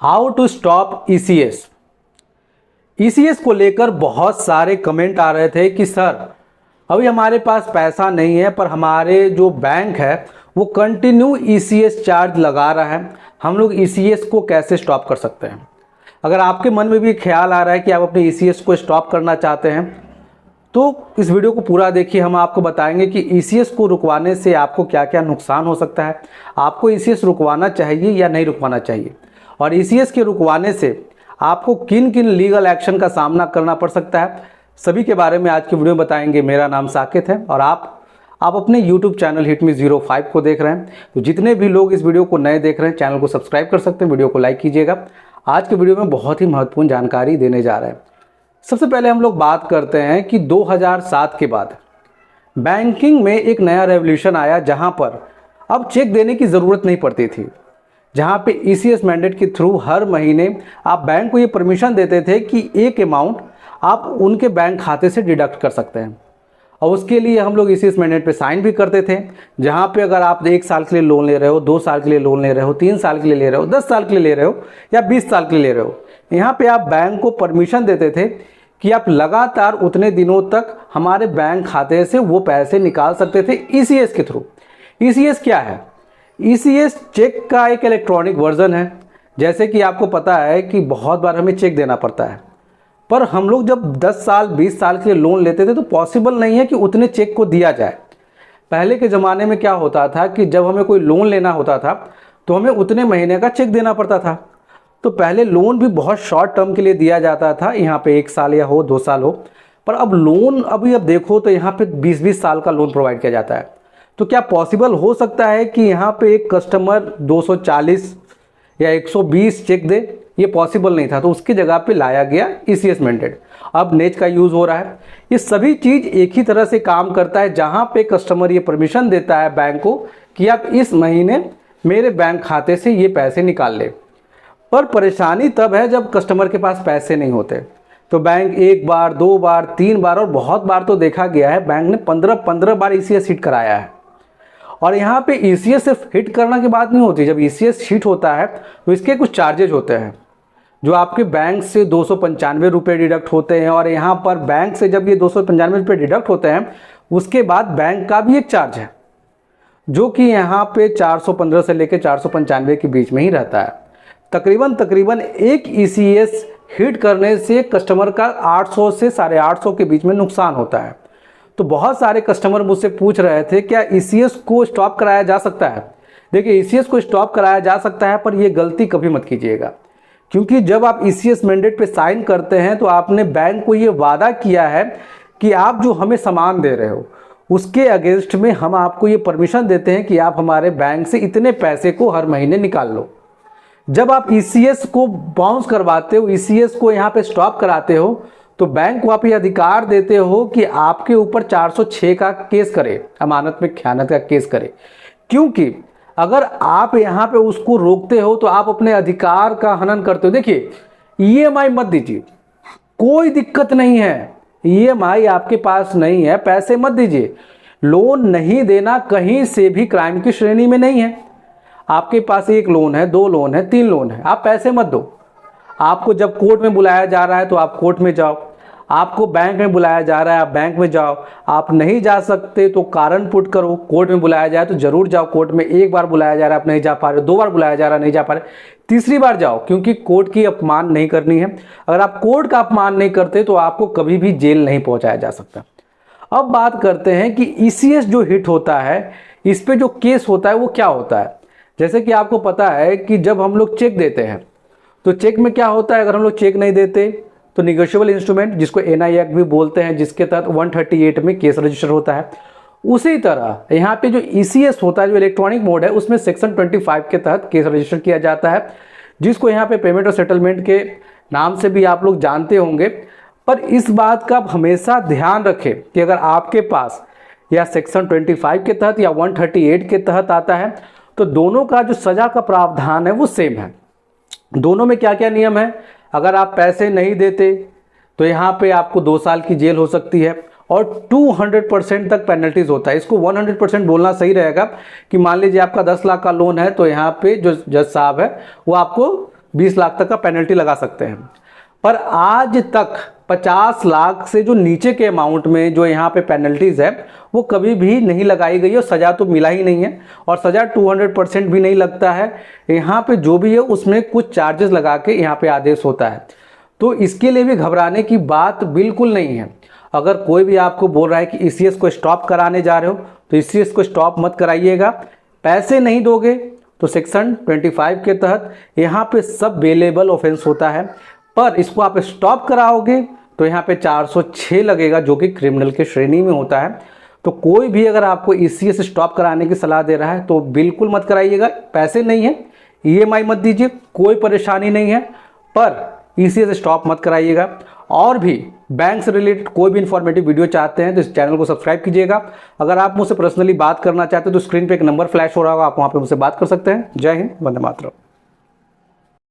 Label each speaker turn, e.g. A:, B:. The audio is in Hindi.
A: How to stop ECS. ECS को लेकर बहुत सारे कमेंट आ रहे थे कि सर अभी हमारे पास पैसा नहीं है पर हमारे जो बैंक है वो कंटिन्यू ईसीएस चार्ज लगा रहा है, हम लोग ईसीएस को कैसे स्टॉप कर सकते हैं। अगर आपके मन में भी ख्याल आ रहा है कि आप अपने ईसीएस को स्टॉप करना चाहते हैं तो इस वीडियो को पूरा देखिए। हम आपको बताएंगे कि ईसीएस को रुकवाने से आपको क्या क्या नुकसान हो सकता है, आपको ईसीएस रुकवाना चाहिए या नहीं रुकवाना चाहिए, और ईसीएस के रुकवाने से आपको किन किन लीगल एक्शन का सामना करना पड़ सकता है, सभी के बारे में आज की वीडियो में बताएंगे। मेरा नाम साकेत है और आप अपने YouTube चैनल HitMe05 को देख रहे हैं। तो जितने भी लोग इस वीडियो को नए देख रहे हैं चैनल को सब्सक्राइब कर सकते हैं, वीडियो को लाइक कीजिएगा। आज के वीडियो में बहुत ही महत्वपूर्ण जानकारी देने जा रहे हैं। सबसे पहले हम लोग बात करते हैं कि 2007 के बाद बैंकिंग में एक नया रेवोल्यूशन आया जहां पर अब चेक देने की ज़रूरत नहीं पड़ती थी, जहां पे ईसीएस मैंडेट के थ्रू हर महीने आप बैंक को ये परमिशन देते थे कि एक अमाउंट आप उनके बैंक खाते से डिडक्ट कर सकते हैं। और उसके लिए हम लोग ईसीएस मैंडेट पे साइन भी करते थे, जहां पे अगर आप 1 साल के लिए लोन ले रहे हो, 2 साल के लिए लोन ले रहे हो, 3 साल के लिए ले रहे हो, 10 साल के लिए ले रहे हो या 20 साल के लिए ले रहे हो, यहाँ पे आप बैंक को परमिशन देते थे कि आप लगातार उतने दिनों तक हमारे बैंक खाते से वो पैसे निकाल सकते थे ईसीएस के थ्रू। ईसीएस क्या है? ईसीएस चेक का एक इलेक्ट्रॉनिक वर्जन है। जैसे कि आपको पता है कि बहुत बार हमें चेक देना पड़ता है, पर हम लोग जब 10 साल 20 साल के लिए लोन लेते थे तो पॉसिबल नहीं है कि उतने चेक को दिया जाए। पहले के ज़माने में क्या होता था कि जब हमें कोई लोन लेना होता था तो हमें उतने महीने का चेक देना पड़ता था। तो पहले लोन भी बहुत शॉर्ट टर्म के लिए दिया जाता था, यहाँ पे 1 साल या हो 2 साल हो, पर अब लोन अब देखो तो यहाँ पे 20-20 साल का लोन प्रोवाइड किया जाता है। तो क्या पॉसिबल हो सकता है कि यहाँ पे एक कस्टमर 240 या 120 चेक दे? ये पॉसिबल नहीं था, तो उसकी जगह पे लाया गया ईसीएस मैंडेट। अब नेज का यूज़ हो रहा है। ये सभी चीज़ एक ही तरह से काम करता है, जहाँ पे कस्टमर ये परमिशन देता है बैंक को कि आप इस महीने मेरे बैंक खाते से ये पैसे निकाल ले। पर परेशानी तब है जब कस्टमर के पास पैसे नहीं होते। तो बैंक 1 बार 2 बार 3 बार और बहुत बार तो देखा गया है बैंक ने 15 बार ईसीएस हिट कराया है। और यहाँ पे ईसीएस सिर्फ हिट करना की बात नहीं होती। जब ईसीएस हिट होता है तो इसके कुछ चार्जेज होते हैं जो आपके बैंक से 295 रुपये डिडक्ट होते हैं। और यहाँ पर बैंक से जब ये 295 रुपये डिडक्ट होते हैं उसके बाद बैंक का भी एक चार्ज है जो कि यहाँ पे 415 से लेकर 495 के बीच में ही रहता है। तकरीबन एक ईसीएस हिट करने से कस्टमर का 800 से 850 के बीच में नुकसान होता है। तो बहुत सारे कस्टमर मुझसे पूछ रहे थे क्या ईसीएस को स्टॉप कराया जा सकता है। देखिए, ईसीएस को स्टॉप कराया जा सकता है, पर यह गलती कभी मत कीजिएगा, क्योंकि जब आप ईसीएस मैंडेट पे साइन करते हैं तो आपने बैंक को ये वादा किया है कि आप जो हमें सामान दे रहे हो उसके अगेंस्ट में हम आपको ये परमिशन देते हैं कि आप हमारे बैंक से इतने पैसे को हर महीने निकाल लो। जब आप ईसीएस को बाउंस करवाते हो, ईसीएस को यहाँ पे स्टॉप कराते हो, तो बैंक को आप ये अधिकार देते हो कि आपके ऊपर 406 का केस करे, अमानत में खयानत का केस करे। क्योंकि अगर आप यहाँ पे उसको रोकते हो तो आप अपने अधिकार का हनन करते हो। देखिए, ईएमआई मत दीजिए, कोई दिक्कत नहीं है। ईएमआई आपके पास नहीं है, पैसे मत दीजिए। लोन नहीं देना कहीं से भी क्राइम की श्रेणी में नहीं है। आपके पास 1 लोन है, 2 लोन है, 3 लोन है, आप पैसे मत दो। आपको जब कोर्ट में बुलाया जा रहा है तो आप कोर्ट में जाओ, आपको बैंक में बुलाया जा रहा है आप बैंक में जाओ। आप नहीं जा सकते तो कारण पुट करो। कोर्ट में बुलाया जाए तो जरूर जाओ कोर्ट में। 1 बार बुलाया जा रहा है आप नहीं जा पा रहे, 2 बार बुलाया जा रहा है नहीं जा पा रहे, तीसरी बार जाओ, क्योंकि कोर्ट की अपमान नहीं करनी है। अगर आप कोर्ट का अपमान नहीं करते तो आपको कभी भी जेल नहीं पहुंचाया जा सकता। अब बात करते हैं कि ईसीएस जो हिट होता है इस पे जो केस होता है वो क्या होता है। जैसे कि आपको पता है कि जब हम लोग चेक देते हैं तो चेक में क्या होता है, अगर हम लोग चेक नहीं देते तो निगोशिएबल इंस्ट्रूमेंट, जिसको एनआई एक्ट भी बोलते हैं, जिसके तहत 138 में केस रजिस्टर होता है। उसी तरह यहाँ पे जो ईसीएस होता है, जो इलेक्ट्रॉनिक मोड है, उसमें सेक्शन 25 के तहत केस रजिस्टर किया जाता है, जिसको यहाँ पे पेमेंट और सेटलमेंट के नाम से भी आप लोग जानते होंगे। पर इस बात का हमेशा ध्यान रखें कि अगर आपके पास या सेक्शन 25 के तहत या 138 के तहत आता है तो दोनों का जो सजा का प्रावधान है वो सेम है। दोनों में क्या क्या नियम है? अगर आप पैसे नहीं देते तो यहाँ पे आपको 2 साल की जेल हो सकती है और 200% तक पेनल्टीज होता है। इसको 100% बोलना सही रहेगा कि मान लीजिए आपका 10 लाख का लोन है तो यहाँ पे जो जज साहब है वो आपको 20 लाख तक का पेनल्टी लगा सकते हैं। पर आज तक 50 लाख से जो नीचे के अमाउंट में जो यहाँ पे पेनल्टीज है वो कभी भी नहीं लगाई गई और सज़ा तो मिला ही नहीं है, और सज़ा 200% भी नहीं लगता है। यहाँ पे जो भी है उसमें कुछ चार्जेस लगा के यहाँ पे आदेश होता है। तो इसके लिए भी घबराने की बात बिल्कुल नहीं है। अगर कोई भी आपको बोल रहा है कि ईसीएस को स्टॉप कराने जा रहे हो तो ईसीएस को स्टॉप मत कराइएगा। पैसे नहीं दोगे तो सेक्शन 25 के तहत यहाँ पे सब बेलेबल ऑफेंस होता है, पर इसको आप स्टॉप कराओगे तो यहाँ पे 406 लगेगा जो कि क्रिमिनल के श्रेणी में होता है। तो कोई भी अगर आपको ईसीएस स्टॉप कराने की सलाह दे रहा है तो बिल्कुल मत कराइएगा। पैसे नहीं है, ईएमआई मत दीजिए, कोई परेशानी नहीं है, पर ईसीएस स्टॉप मत कराइएगा। और भी बैंक से रिलेटेड कोई भी इंफॉर्मेटिव वीडियो चाहते हैं तो इस चैनल को सब्सक्राइब कीजिएगा। अगर आप मुझसे पर्सनली बात करना चाहते हैं तो स्क्रीन पे एक नंबर फ्लैश हो रहा होगा, आप वहाँ पे मुझसे बात कर सकते हैं। जय हिंद, वंदे मातरम।